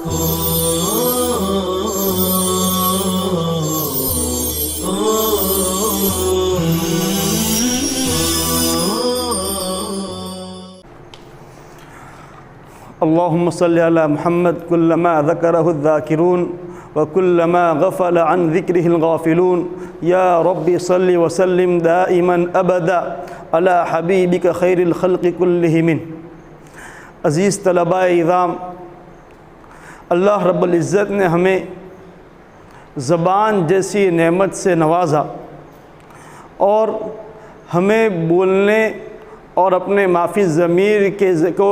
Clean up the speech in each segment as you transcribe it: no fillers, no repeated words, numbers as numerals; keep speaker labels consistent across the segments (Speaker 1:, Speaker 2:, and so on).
Speaker 1: اللهم صل على محمد كلما ذكره الذاكرون وكلما غفل عن ذكره الغافلون يا رب صل وسلم دائما ابدا على حبيبك خير الخلق كلهم. عزیز طلباء اعظام، اللہ رب العزت نے ہمیں زبان جیسی نعمت سے نوازا اور ہمیں بولنے اور اپنے معافی ضمیر کو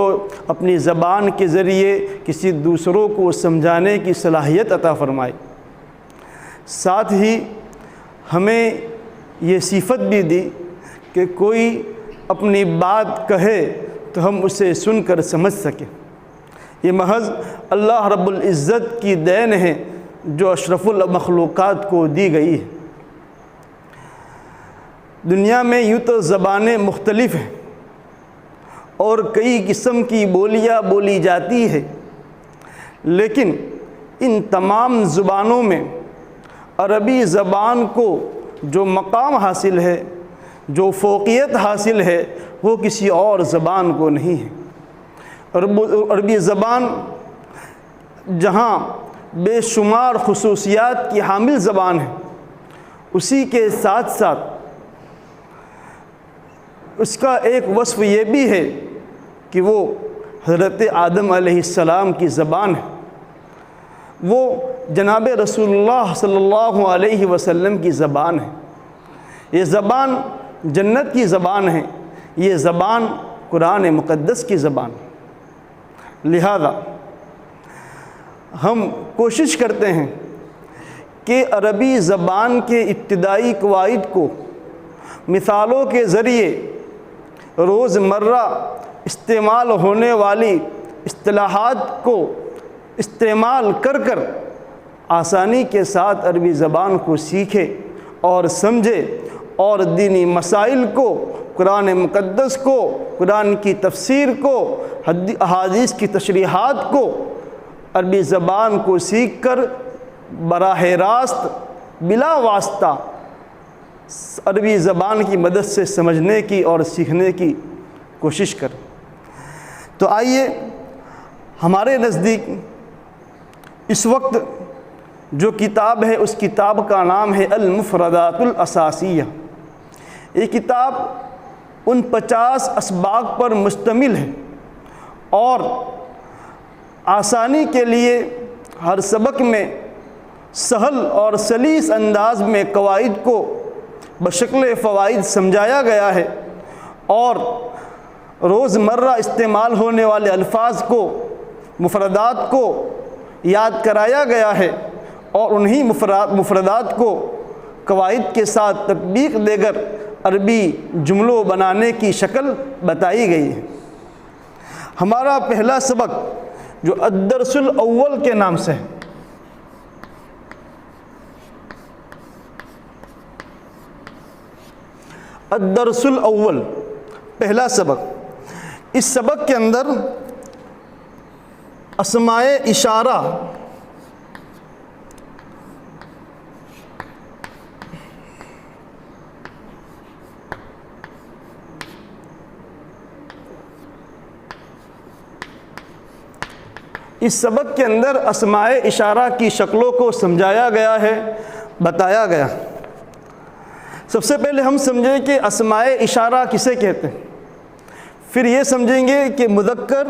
Speaker 1: اپنی زبان کے ذریعے کسی دوسروں کو سمجھانے کی صلاحیت عطا فرمائی. ساتھ ہی ہمیں یہ صفت بھی دی کہ کوئی اپنی بات کہے تو ہم اسے سن کر سمجھ سکیں. یہ محض اللہ رب العزت کی دین ہے جو اشرف المخلوقات کو دی گئی ہے. دنیا میں یوں تو زبانیں مختلف ہیں اور کئی قسم کی بولیاں بولی جاتی ہے، لیکن ان تمام زبانوں میں عربی زبان کو جو مقام حاصل ہے، جو فوقیت حاصل ہے، وہ کسی اور زبان کو نہیں ہے. عربی زبان جہاں بے شمار خصوصیات کی حامل زبان ہے، اسی کے ساتھ ساتھ اس کا ایک وصف یہ بھی ہے کہ وہ حضرت آدم علیہ السلام کی زبان ہے، وہ جناب رسول اللہ صلی اللہ علیہ وسلم کی زبان ہے. یہ زبان جنت کی زبان ہے، یہ زبان قرآن مقدس کی زبان ہے. لہذا ہم کوشش کرتے ہیں کہ عربی زبان کے ابتدائی قواعد کو مثالوں کے ذریعے روزمرہ استعمال ہونے والی اصطلاحات کو استعمال کر کر آسانی کے ساتھ عربی زبان کو سیکھے اور سمجھے اور دینی مسائل کو، قرآن مقدس کو، قرآن کی تفسیر کو، احادیث کی تشریحات کو عربی زبان کو سیکھ کر براہ راست بلا واسطہ عربی زبان کی مدد سے سمجھنے کی اور سیکھنے کی کوشش کریں. تو آئیے، ہمارے نزدیک اس وقت جو کتاب ہے اس کتاب کا نام ہے المفردات الاساسیہ. یہ کتاب ان 50 اسباق پر مشتمل ہے اور آسانی کے لیے ہر سبق میں سہل اور سلیس انداز میں قواعد کو بشکل فوائد سمجھایا گیا ہے اور روزمرہ استعمال ہونے والے الفاظ کو، مفردات کو یاد کرایا گیا ہے اور انہی مفردات کو قواعد کے ساتھ تطبیق دے کر عربی جملوں بنانے کی شکل بتائی گئی ہے. ہمارا پہلا سبق جو الدرس الاول کے نام سے ہے، الدرس الاول پہلا سبق. اس سبق کے اندر اسماء اشارہ اس سبق کے اندر اسماء اشارہ کی شکلوں کو سمجھایا گیا ہے، بتایا گیا. سب سے پہلے ہم سمجھیں کہ اسماء اشارہ کسے کہتے ہیں، پھر یہ سمجھیں گے کہ مذکر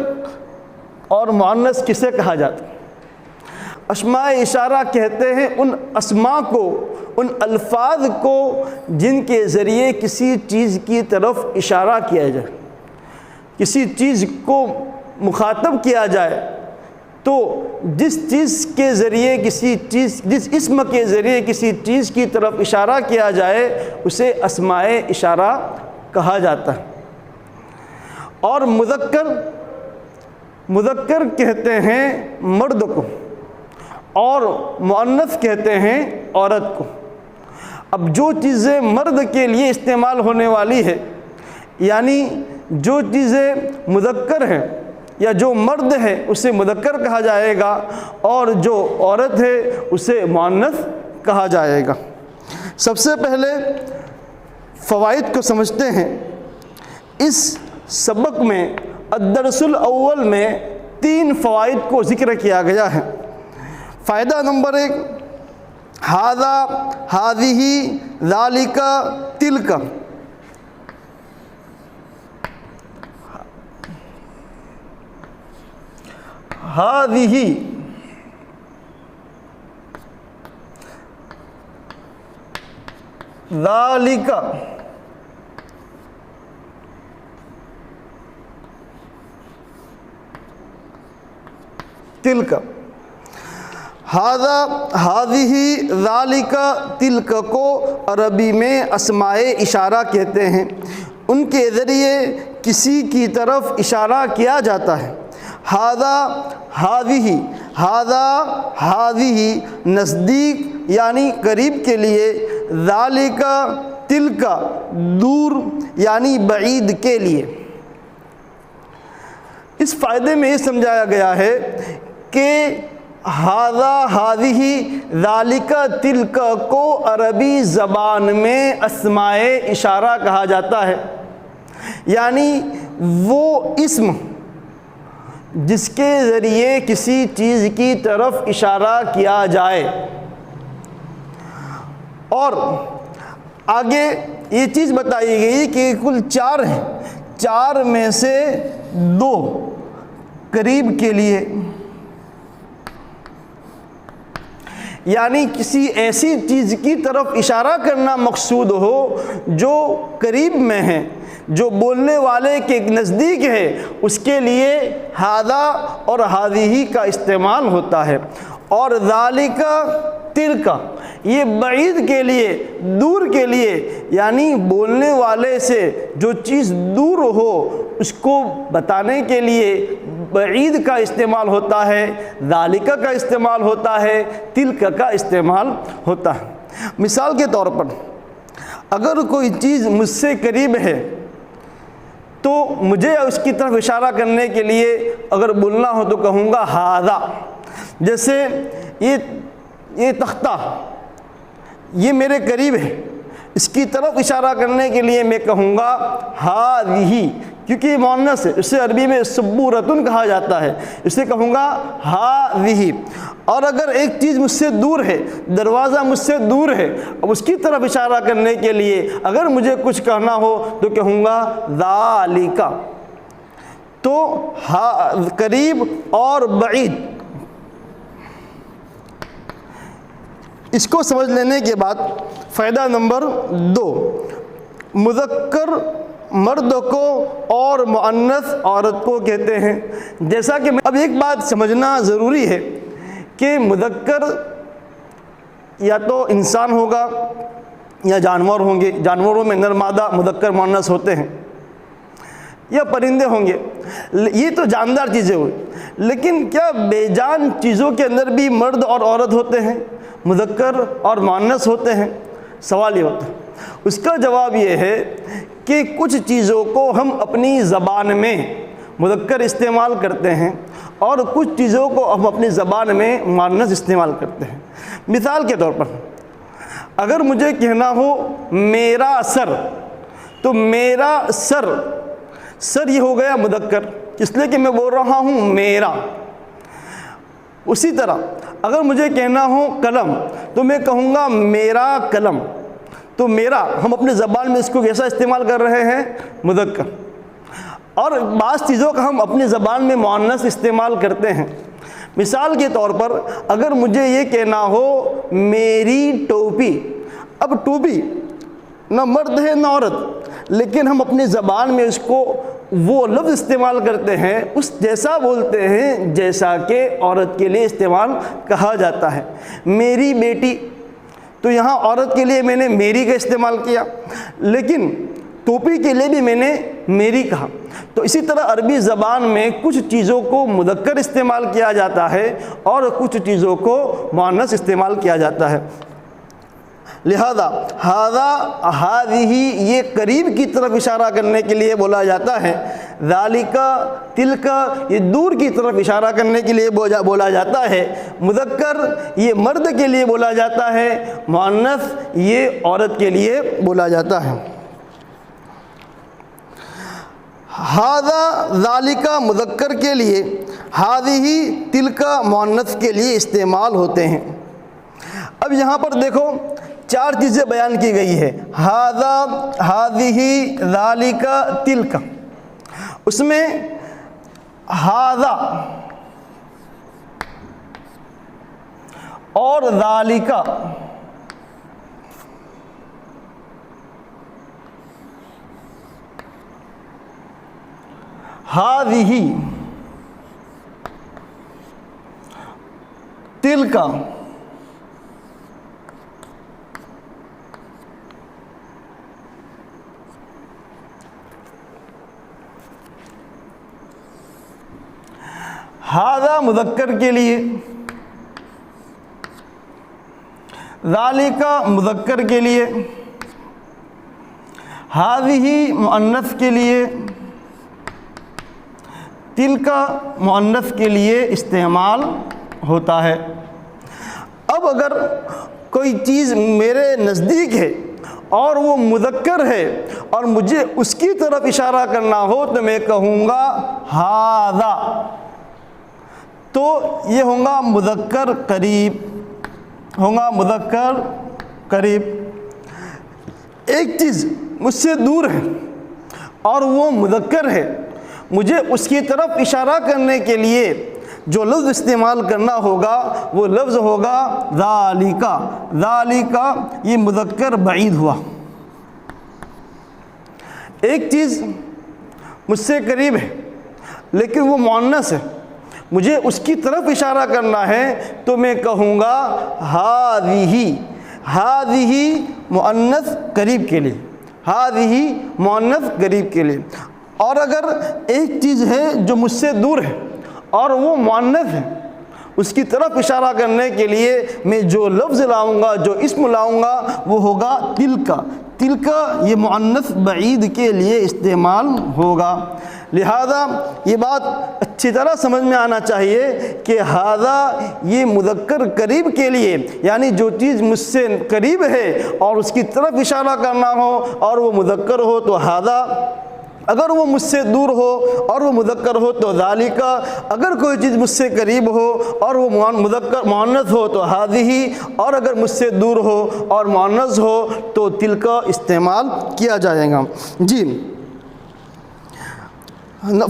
Speaker 1: اور مؤنث کسے کہا جاتا ہے. اسماء اشارہ کہتے ہیں ان اسماء کو، ان الفاظ کو جن کے ذریعے کسی چیز کی طرف اشارہ کیا جائے، کسی چیز کو مخاطب کیا جائے تو جس چیز کے ذریعے جس اسم کے ذریعے کسی چیز کی طرف اشارہ کیا جائے اسے اسماء اشارہ کہا جاتا ہے. اور مذکر کہتے ہیں مرد کو اور مؤنث کہتے ہیں عورت کو. اب جو چیزیں مرد کے لیے استعمال ہونے والی ہے، یعنی جو چیزیں مذکر ہیں یا جو مرد ہے اسے مذکر کہا جائے گا اور جو عورت ہے اسے مؤنث کہا جائے گا۔ سب سے پہلے فوائد کو سمجھتے ہیں۔ اس سبق میں الدرس الاول میں 3 فوائد کو ذکر کیا گیا ہے۔ فائدہ نمبر 1، ھذا، ھذہ، ذالک، تلک۔ ھذہ، ذالک، تلک۔ ھذا، ھذہ، ذالک، تلک کو عربی میں اسماء اشارہ کہتے ہیں۔ ان کے ذریعے کسی کی طرف اشارہ کیا جاتا ہے۔ ھذا، ھذہ، ھذا، ھذہ نزدیک یعنی قریب کے لیے، ذالک، تلک دور یعنی بعید کے لیے۔ اس فائدے میں یہ سمجھایا گیا ہے کہ ھذا، ھذہ، ذالک، تلک کو عربی زبان میں اسماء اشارہ کہا جاتا ہے، یعنی وہ اسم جس کے ذریعے کسی چیز کی طرف اشارہ کیا جائے۔ اور آگے یہ چیز بتائی گئی کہ کل 4 ہیں، 4 میں سے 2 قریب کے لیے، یعنی کسی ایسی چیز کی طرف اشارہ کرنا مقصود ہو جو قریب میں ہے، جو بولنے والے کے نزدیک ہے، اس کے لیے ھذا اور ھذہ کا استعمال ہوتا ہے۔ اور ذالک، تلک یہ بعید کے لیے، دور کے لیے، یعنی بولنے والے سے جو چیز دور ہو اس کو بتانے کے لیے بعید کا استعمال ہوتا ہے، ذالک کا استعمال ہوتا ہے، تلک کا استعمال ہوتا ہے۔ مثال کے طور پر اگر کوئی چیز مجھ سے قریب ہے تو مجھے اس کی طرف اشارہ کرنے کے لیے اگر بولنا ہو تو کہوں گا ھذا۔ جیسے یہ تختہ یہ میرے قریب ہے، اس کی طرف اشارہ کرنے کے لیے میں کہوں گا ھذہ، کیونکہ یہ مؤنث ہے، اسے عربی میں سبورۃ کہا جاتا ہے، اسے کہوں گا ھذہ۔ اور اگر ایک چیز مجھ سے دور ہے، دروازہ مجھ سے دور ہے، اب اس کی طرف اشارہ کرنے کے لیے اگر مجھے کچھ کہنا ہو تو کہوں گا ذالک۔ تو قریب اور بعید، اس کو سمجھ لینے کے بعد فائدہ نمبر 2، مذکر مرد کو اور مؤنث عورت کو کہتے ہیں۔ جیسا کہ اب ایک بات سمجھنا ضروری ہے کہ مذکر یا تو انسان ہوگا یا جانور ہوں گے، جانوروں میں نر مادہ مذکر مؤنث ہوتے ہیں، یا پرندے ہوں گے، یہ تو جاندار چیزیں ہوئی۔ لیکن کیا بے جان چیزوں کے اندر بھی مرد اور عورت ہوتے ہیں، مذکر اور مؤنث ہوتے ہیں؟ سوال یہ ہوتا ہے۔ اس کا جواب یہ ہے کہ کچھ چیزوں کو ہم اپنی زبان میں مذکر استعمال کرتے ہیں اور کچھ چیزوں کو ہم اپنی زبان میں مؤنث استعمال کرتے ہیں۔ مثال کے طور پر اگر مجھے کہنا ہو میرا سر، تو میرا سر، سر یہ ہو گیا مذکر، اس لیے کہ میں بول رہا ہوں میرا۔ اسی طرح اگر مجھے کہنا ہو قلم، تو میں کہوں گا میرا قلم۔ تو میرا ہم اپنی زبان میں اس کو کیسا استعمال کر رہے ہیں؟ مذکر۔ اور بعض چیزوں کا ہم اپنی زبان میں مؤنث استعمال کرتے ہیں۔ مثال کے طور پر اگر مجھے یہ کہنا ہو میری ٹوپی، اب ٹوپی نہ مرد ہے نہ عورت، لیکن ہم اپنی زبان میں اس کو وہ لفظ استعمال کرتے ہیں، اس جیسا بولتے ہیں جیسا کہ عورت کے لیے استعمال کہا جاتا ہے۔ میری بیٹی، تو یہاں عورت کے لیے میں نے میری کا استعمال کیا، لیکن ٹوپی کے لیے بھی میں نے میری کہا۔ تو اسی طرح عربی زبان میں کچھ چیزوں کو مذکر استعمال کیا جاتا ہے اور کچھ چیزوں کو مؤنث استعمال کیا جاتا ہے۔ لہذا ہذہ یہ قریب کی طرف اشارہ کرنے کے لیے بولا جاتا ہے، ذالک تلک یہ دور کی طرف اشارہ کرنے کے لیے بولا جاتا ہے، مذکر یہ مرد کے لیے بولا جاتا ہے، مؤنث یہ عورت کے لیے بولا جاتا ہے۔ ھذا ذالک مذکر کے لیے، ھذہ تلک مؤنث کے لیے استعمال ہوتے ہیں۔ اب یہاں پر دیکھو 4 چیزیں بیان کی گئی ہے، ھذا، ھذہ، ذالک، تلک۔ اس میں ھذا اور ذالک ھذہ تلک ھذا مذکر کے لیے، ذالک مذکر کے لیے، ھذہ مؤنث کے لیے، تلک مؤنث کے لیے استعمال ہوتا ہے۔ اب اگر کوئی چیز میرے نزدیک ہے اور وہ مذکر ہے اور مجھے اس کی طرف اشارہ کرنا ہو تو میں کہوں گا ھذا، تو یہ ہوگا مذکر قریب، ہوگا مذکر قریب۔ ایک چیز مجھ سے دور ہے اور وہ مذکر ہے، مجھے اس کی طرف اشارہ کرنے کے لیے جو لفظ استعمال کرنا ہوگا وہ لفظ ہوگا ذالک۔ ذالک یہ مذکر بعید ہوا۔ ایک چیز مجھ سے قریب ہے لیکن وہ مؤنث ہے، مجھے اس کی طرف اشارہ کرنا ہے تو میں کہوں گا ھذہ۔ ھذہ مؤنث قریب کے لیے، ھذہ مؤنث قریب کے لیے۔ اور اگر ایک چیز ہے جو مجھ سے دور ہے اور وہ مؤنث ہے، اس کی طرف اشارہ کرنے کے لیے میں جو لفظ لاؤں گا، جو اسم لاؤں گا وہ ہوگا تلک۔ تلک یہ مؤنث بعید کے لیے استعمال ہوگا۔ لہذا یہ بات اچھی طرح سمجھ میں آنا چاہیے کہ ھذا یہ مذکر قریب کے لیے، یعنی جو چیز مجھ سے قریب ہے اور اس کی طرف اشارہ کرنا ہو اور وہ مذکر ہو تو ھذا، اگر وہ مجھ سے دور ہو اور وہ مذکر ہو تو ذالک، اگر کوئی چیز مجھ سے قریب ہو اور وہ مذکر مؤنث ہو تو ھذہ، اور اگر مجھ سے دور ہو اور مؤنث ہو تو تلک استعمال کیا جائے گا۔ جی،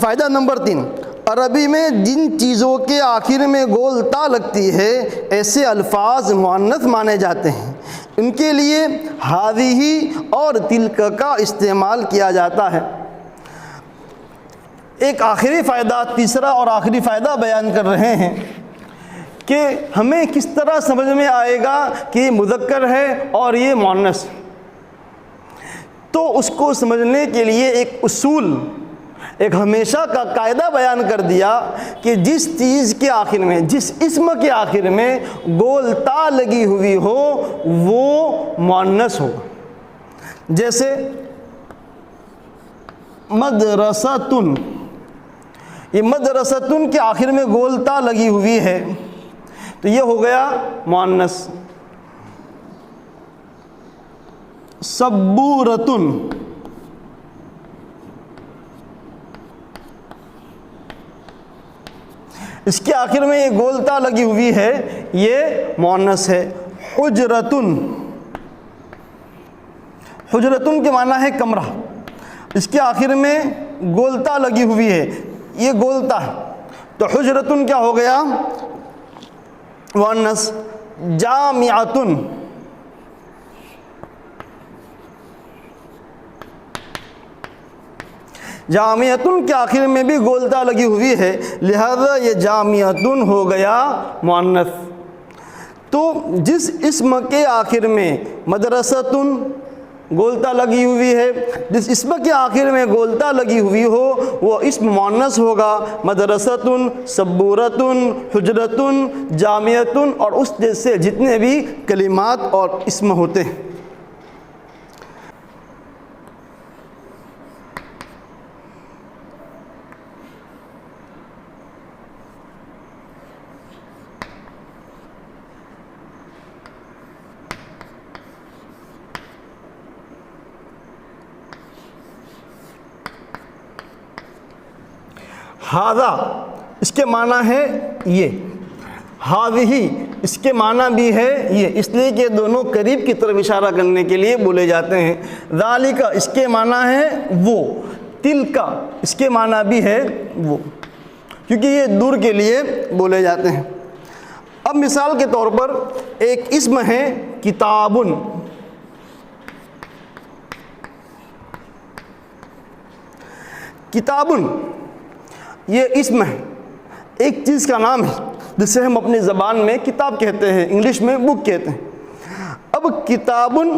Speaker 1: فائدہ نمبر 3، عربی میں جن چیزوں کے آخر میں گول تا لگتی ہے ایسے الفاظ مؤنث مانے جاتے ہیں، ان کے لیے ھذہ اور تلک کا استعمال کیا جاتا ہے۔ ایک آخری فائدہ، تیسرا اور آخری فائدہ بیان کر رہے ہیں کہ ہمیں کس طرح سمجھ میں آئے گا کہ یہ مذکر ہے اور یہ مؤنث۔ تو اس کو سمجھنے کے لیے ایک اصول، ایک ہمیشہ کا قاعدہ بیان کر دیا کہ جس چیز کے آخر میں، جس اسم کے آخر میں گول تا لگی ہوئی ہو وہ مؤنث ہوگا۔ جیسے مدرستن، یہ مدرستن کے آخر میں گول تا لگی ہوئی ہے تو یہ ہو گیا مؤنث۔ سبورتن، اس کے آخر میں یہ گول تا لگی ہوئی ہے، یہ مؤنث ہے۔ حجرتن، حجرتن کے معنی ہے کمرہ، اس کے آخر میں گول تا لگی ہوئی ہے، یہ گول تا ہے تو حجرتن کیا ہو گیا؟ مؤنث۔ جامعتن، جامعتن کے آخر میں بھی گول تا لگی ہوئی ہے، لہذا یہ جامعتن ہو گیا مؤنث۔ تو جس اسم کے آخر میں مدرستن، گولتا لگی ہوئی ہے، جس اسم کے آخر میں گولتا لگی ہوئی ہو وہ اسم مؤنث ہوگا، مدرستن، سبورتن، حجرتن، جامعتن اور اس جیسے جتنے بھی کلمات اور اسم ہوتے ہیں۔ ھذا اس کے معنی ہے یہ، ھذہ اس کے معنی بھی ہے یہ، اس لیے کہ دونوں قریب کی طرف اشارہ کرنے کے لیے بولے جاتے ہیں۔ ذالک اس کے معنی ہے وہ، تلک اس کے معنی بھی ہے وہ، کیونکہ یہ دور کے لیے بولے جاتے ہیں۔ اب مثال کے طور پر ایک اسم ہے کتابن، کتابن یہ اسم ہے، ایک چیز کا نام ہے جسے ہم اپنی زبان میں کتاب کہتے ہیں، انگلش میں بک کہتے ہیں۔ اب کتابن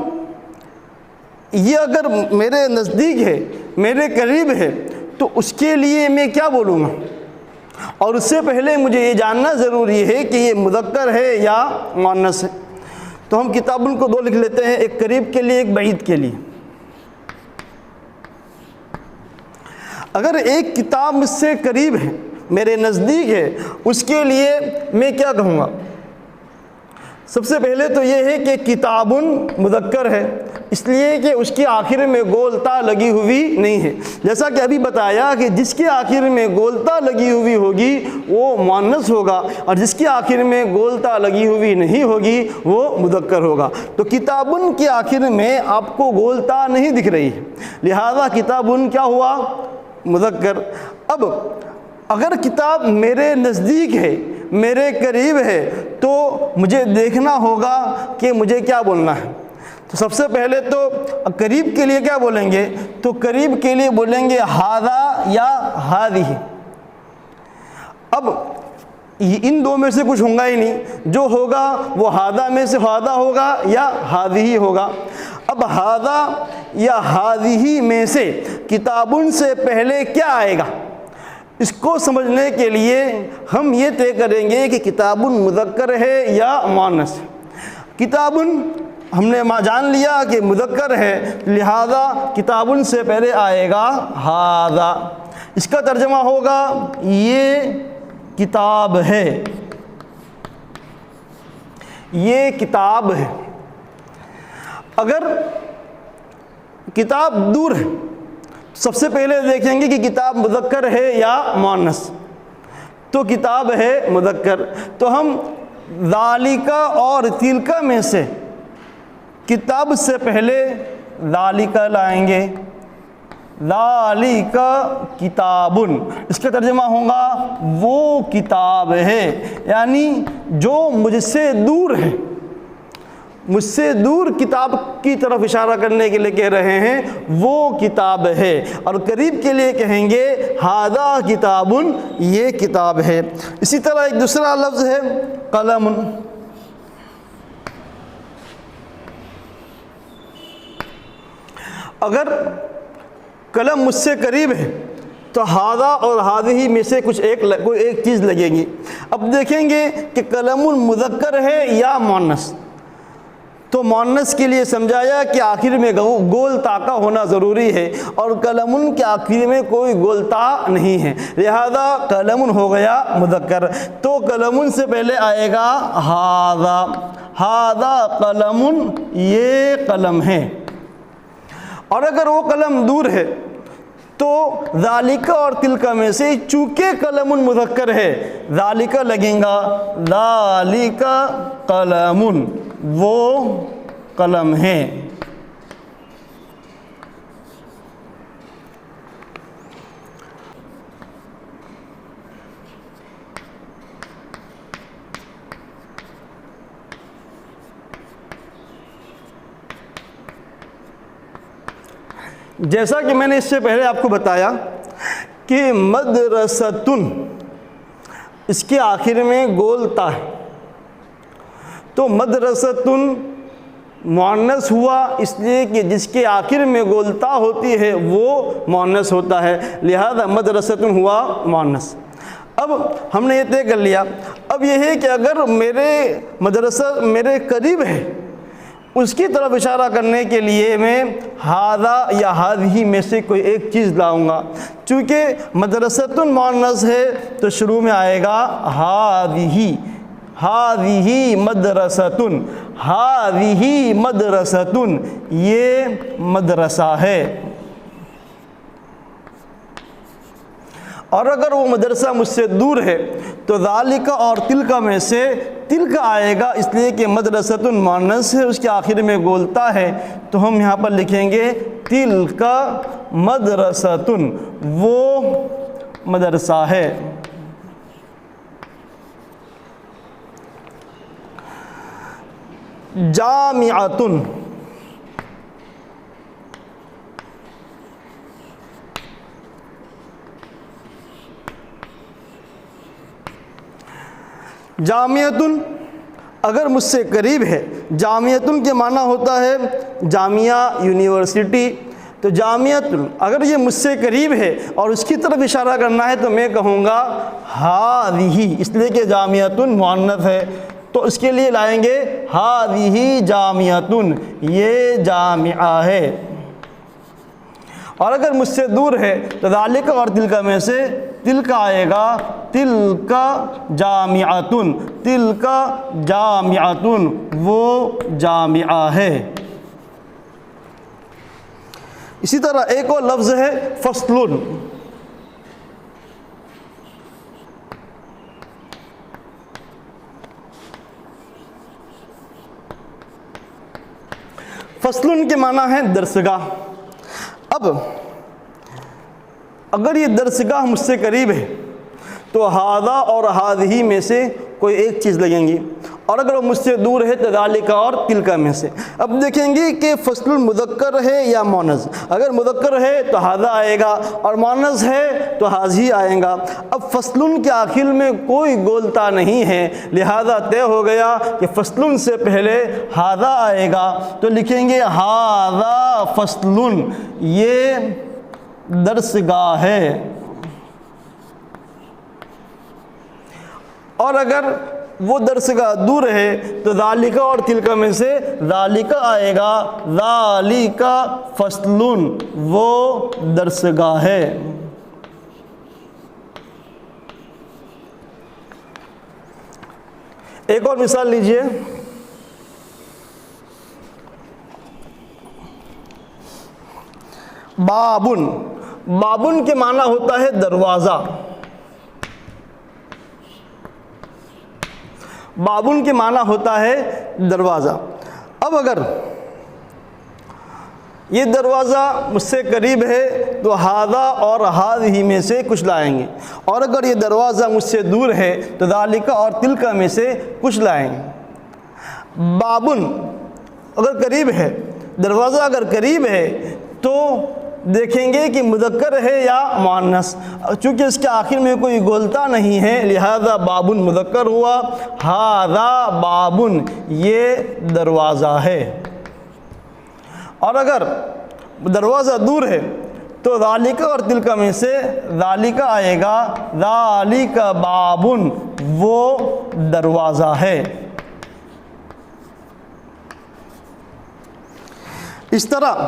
Speaker 1: یہ اگر میرے نزدیک ہے، میرے قریب ہے، تو اس کے لیے میں کیا بولوں گا؟ اور اس سے پہلے مجھے یہ جاننا ضروری ہے کہ یہ مذکر ہے یا مؤنث ہے۔ تو ہم کتابن کو دو لکھ لیتے ہیں، ایک قریب کے لیے، ایک بعید کے لیے۔ اگر ایک کتاب مجھ سے قریب ہے، میرے نزدیک ہے، اس کے لیے میں کیا کہوں گا؟ سب سے پہلے تو یہ ہے کہ کتابن مذکر ہے، اس لیے کہ اس کے آخر میں گول تا لگی ہوئی نہیں ہے، جیسا کہ ابھی بتایا کہ جس کے آخر میں گول تا لگی ہوئی ہوگی وہ مؤنث ہوگا، اور جس کے آخر میں گول تا لگی ہوئی نہیں ہوگی وہ مذکر ہوگا۔ تو کتابن کے آخر میں آپ کو گول تا نہیں دکھ رہی ہے، لہذا کتابن کیا ہوا؟ مذکر۔ اب اگر کتاب میرے نزدیک ہے، میرے قریب ہے، تو مجھے دیکھنا ہوگا کہ مجھے کیا بولنا ہے۔ تو سب سے پہلے تو قریب کے لیے کیا بولیں گے؟ تو قریب کے لیے بولیں گے ھذا یا ھذہ۔ اب ان دو میں سے کچھ ہوگا ہی نہیں، جو ہوگا وہ ھذا میں سے ھذا ہوگا یا ھذہ ہوگا۔ اب ھذا یا ھذہ میں سے کتابن سے پہلے کیا آئے گا؟ اس کو سمجھنے کے لیے ہم یہ طے کریں گے کہ کتابن مذکر ہے یا مؤنث۔ کتابن ہم نے جان لیا کہ مذکر ہے، لہذا کتابن سے پہلے آئے گا ھذا۔ اس کا ترجمہ ہوگا یہ کتاب ہے، یہ کتاب ہے۔ اگر کتاب دور ہے، سب سے پہلے دیکھیں گے کہ کتاب مذکر ہے یا مؤنث۔ تو کتاب ہے مذکر، تو ہم ذالک اور تلک میں سے کتاب سے پہلے ذالک لائیں گے، ذالک کتابن۔ اس کا ترجمہ ہوگا وہ کتاب ہے، یعنی جو مجھ سے دور ہے، مجھ سے دور کتاب کی طرف اشارہ کرنے کے لیے کہہ رہے ہیں وہ کتاب ہے۔ اور قریب کے لیے کہیں گے ھذا کتابن، یہ کتاب ہے۔ اسی طرح ایک دوسرا لفظ ہے قلم۔ اگر قلم مجھ سے قریب ہے تو ھذا اور ھذہ میں سے کوئی ایک چیز لگے گی۔ اب دیکھیں گے کہ قلم مذکر ہے یا مؤنث۔ تو مؤنث کے لیے سمجھایا کہ آخر میں گول تا کا ہونا ضروری ہے، اور قلم کے آخر میں کوئی گول تا نہیں ہے، لہذا قلم ہو گیا مذکر۔ تو قلم سے پہلے آئے گا ھذا، ھذا قلم، یہ قلم ہے۔ اور اگر وہ قلم دور ہے تو ذالک اور تلک میں سے چونکہ قلم مذکر ہے، ذالک لگیں گا، ذالک قلم، وہ قلم ہے۔ جیسا کہ میں نے اس سے پہلے آپ کو بتایا کہ مدرستن اس کے آخر میں گول تا ہے، تو مدرستن مؤنث ہوا اس لیے کہ جس کے آخر میں گولتا ہوتی ہے وہ مؤنث ہوتا ہے، لہذا مدرسۃ ہوا مؤنث۔ اب ہم نے یہ طے کر لیا، اب یہ ہے کہ اگر میرے مدرسہ میرے قریب ہے اس کی طرف اشارہ کرنے کے لیے میں ہذا یا ہذہ میں سے کوئی ایک چیز لاؤں گا۔ چونکہ مدرسۃ مؤنث ہے تو شروع میں آئے گا ہذہ، ہذہ مدرسۃ، ہذہ مدرسۃ، یہ مدرسہ ہے۔ اور اگر وہ مدرسہ مجھ سے دور ہے تو ذالک اور تلک میں سے تلک آئے گا، اس لیے کہ مدرسۃ مؤنث ہے، اس کے آخر میں گولتا ہے، تو ہم یہاں پر لکھیں گے تلک مدرسۃ، وہ مدرسہ ہے۔ جامعۃ، جامعۃ اگر مجھ سے قریب ہے، جامعۃ کے معنی ہوتا ہے جامعہ یونیورسٹی، تو جامعۃ اگر یہ مجھ سے قریب ہے اور اس کی طرف اشارہ کرنا ہے تو میں کہوں گا ہذہ، اس لیے کہ جامعۃ مؤنث ہے، تو اس کے لیے لائیں گے ہذہ جامعۃ، یہ جامعہ ہے۔ اور اگر مجھ سے دور ہے تو ذالک اور تلک میں سے تلک آئے گا، تلک جامعۃ، تلک جامعۃ، وہ جامعہ ہے۔ اسی طرح ایک اور لفظ ہے فصل، فصل کے معنی ہے درسگاہ۔ اب اگر یہ درسگاہ مجھ سے قریب ہے تو ہذا اور ہذہ میں سے کوئی ایک چیز لگیں گی، اور اگر وہ مجھ سے دور ہے تو ذالک اور تلک میں سے۔ اب دیکھیں گے کہ فصل مذکر ہے یا مؤنث، اگر مذکر ہے تو ہذا آئے گا اور مؤنث ہے تو ہذہ آئے گا۔ اب فصل کے آخر میں کوئی گولتا نہیں ہے، لہذا طے ہو گیا کہ فصل سے پہلے ہذا آئے گا، تو لکھیں گے ہذا فصل، یہ درسگاہ ہے۔ اور اگر وہ درسگاہ دور ہے تو ذالک اور تلک میں سے ذالک آئے گا، ذالک فصل، وہ درسگاہ ہے۔ ایک اور مثال لیجئے، بابن، بابن کے معنی ہوتا ہے دروازہ، بابن کے معنی ہوتا ہے دروازہ۔ اب اگر یہ دروازہ مجھ سے قریب ہے تو ہذا اور ہذہ میں سے کچھ لائیں گے، اور اگر یہ دروازہ مجھ سے دور ہے تو ذالک اور تلک میں سے کچھ لائیں گے۔ بابن اگر قریب ہے، دروازہ اگر قریب ہے تو دیکھیں گے کہ مذکر ہے یا مؤنث، چونکہ اس کے آخر میں کوئی گولتا نہیں ہے لہذا بابن مذکر ہوا، ہذا بابن، یہ دروازہ ہے۔ اور اگر دروازہ دور ہے تو ذالک اور تلک میں سے ذالک آئے گا، ذالک بابن، وہ دروازہ ہے۔ اس طرح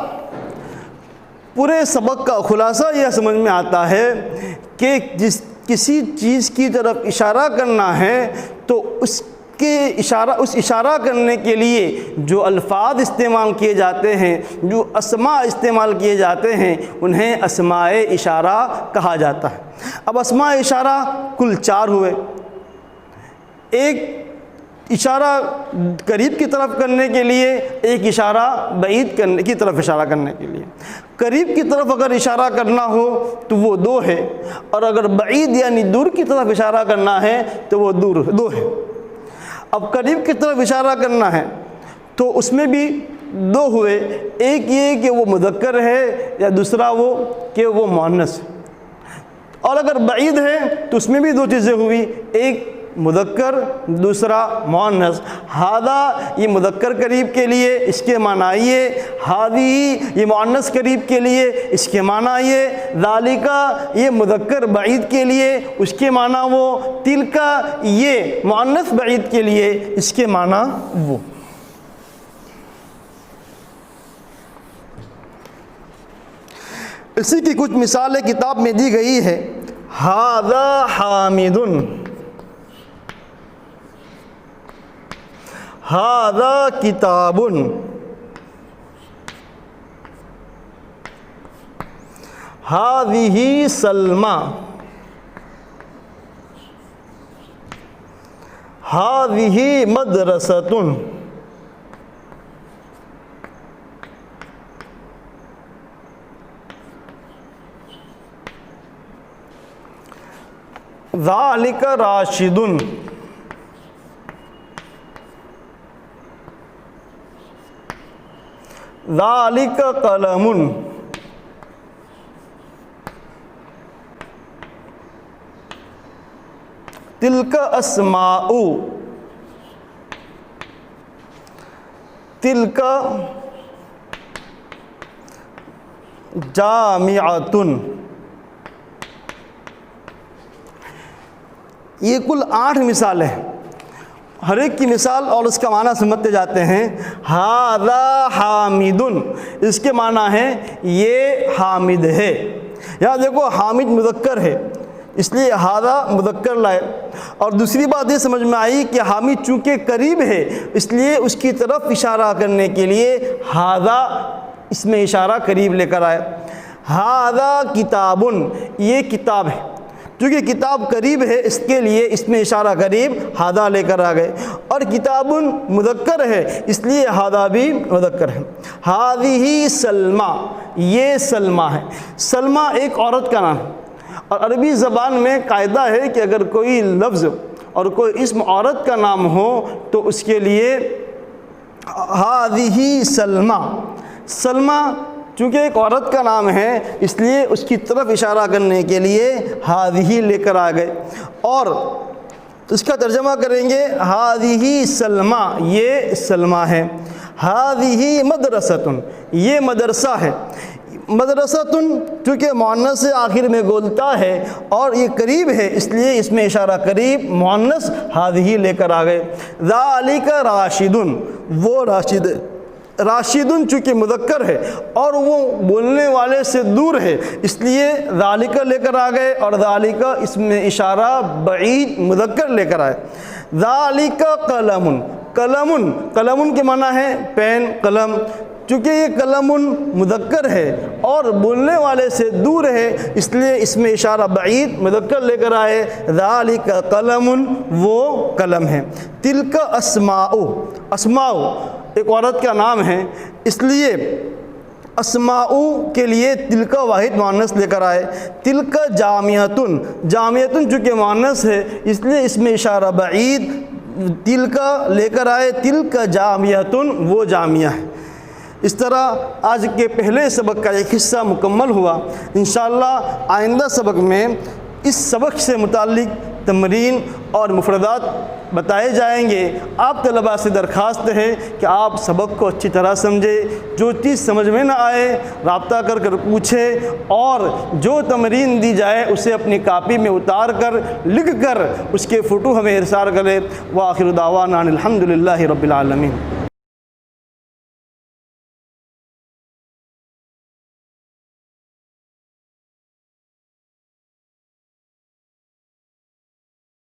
Speaker 1: پورے سبق کا خلاصہ یہ سمجھ میں آتا ہے کہ کسی چیز کی طرف اشارہ کرنا ہے تو اس اشارہ کرنے کے لیے جو الفاظ استعمال کیے جاتے ہیں، جو اسماء استعمال کیے جاتے ہیں، انہیں اسماء اشارہ کہا جاتا ہے۔ اب اسماء اشارہ کل 4 ہوئے، ایک اشارہ قریب کی طرف کرنے کے لیے، ایک اشارہ بعید کرنے کی طرف اشارہ کرنے کے لیے۔ قریب کی طرف اگر اشارہ کرنا ہو تو وہ 2 ہے، اور اگر بعید یعنی دور کی طرف اشارہ کرنا ہے تو وہ 2 ہے۔ اب قریب کی طرف اشارہ کرنا ہے تو اس میں بھی 2 ہوئے، ایک یہ کہ وہ مذکر ہے یا دوسرا وہ کہ وہ مؤنث ہے۔ اور اگر بعید ہے تو اس میں بھی 2 چیزیں ہوئی، ایک مذکر، دوسرا مؤنث۔ ہذا یہ مذکر قریب کے لیے، اس کے معنی یہ، ہذہ یہ مؤنث قریب کے لیے، اس کے معنی یہ، ذالک یہ مذکر بعید کے لیے، اس کے معنی وہ، تلک یہ مؤنث بعید کے لیے، اس کے معنی وہ۔ اسی کی کچھ مثالیں کتاب میں دی گئی ہے۔ ھذا حامد، ھذا کتاب، ھذہ سلمى، ھذہ مدرسۃ، ذالک راشد، ذالک قلم، تلک اسماء، تلک جامعۃ۔ یہ کل 8 مثالیں ہیں، ہر ایک کی مثال اور اس کا معنی سمجھتے جاتے ہیں۔ ھذا حامد، اس کے معنی ہے یہ حامد ہے۔ یہاں دیکھو حامد مذکر ہے، اس لیے ھذا مذکر لائے، اور دوسری بات یہ سمجھ میں آئی کہ حامد چونکہ قریب ہے اس لیے اس کی طرف اشارہ کرنے کے لیے ھذا اس میں اشارہ قریب لے کر آئے۔ ھذا کتاب، یہ کتاب ہے، چونکہ کتاب قریب ہے اس کے لیے اس میں اشارہ قریب ھذا لے کر آ گئے، اور کتاب مذکر ہے اس لیے ھذا بھی مذکر ہے۔ ھذہ سلمى، یہ سلمہ ہے۔ سلمہ ایک عورت کا نام ہے، اور عربی زبان میں قاعدہ ہے کہ اگر کوئی لفظ اور کوئی اسم عورت کا نام ہو تو اس کے لیے ھذہ سلمى، سلمہ چونکہ ایک عورت کا نام ہے اس لیے اس کی طرف اشارہ کرنے کے لیے ھذہ لے کر آ گئے، اور اس کا ترجمہ کریں گے ھذہ سلمى، یہ سلمہ ہے۔ ھذہ مدرسۃ، یہ مدرسہ ہے۔ مدرسۃ چونکہ مؤنث سے آخر میں گولتا ہے اور یہ قریب ہے اس لیے اس میں اشارہ قریب مؤنث ھذہ لے کر آ گئے۔ ذالک راشد، وہ راشد ہے۔ راشد چونکہ مذکر ہے اور وہ بولنے والے سے دور ہے اس لیے ذالک لے کر آ گئے، اور ذالک اس میں اشارہ بعید مذکر لے کر آئے۔ ذالک قلم، قلم، قلم کے معنی ہے پین، قلم، چونکہ یہ قلم مذکر ہے اور بولنے والے سے دور ہے اس لیے اس میں اشارہ بعید مذکر لے کر آئے۔ ذالک قلم، وہ قلم ہے۔ تلک اسماء، اسماء ایک عورت کا نام ہے اس لیے اسماء کے لیے تلک واحد مؤنث لے کر آئے۔ تلک جامعۃ، جامعۃ چونکہ مؤنث ہے اس لیے اس میں اشارہ بعید تلک لے کر آئے۔ تلک جامعۃ، وہ جامعہ ہے۔ اس طرح آج کے پہلے سبق کا ایک حصہ مکمل ہوا۔ انشاءاللہ آئندہ سبق میں اس سبق سے متعلق تمرین اور مفردات بتائے جائیں گے۔ آپ طلباء سے درخواست ہے کہ آپ سبق کو اچھی طرح سمجھیں، جو چیز سمجھ میں نہ آئے رابطہ کر کر پوچھیں، اور جو تمرین دی جائے اسے اپنی کاپی میں اتار کر لکھ کر اس کے فوٹو ہمیں ارسال کریں۔ وآخر دعوانا الحمدللہ رب العالمین۔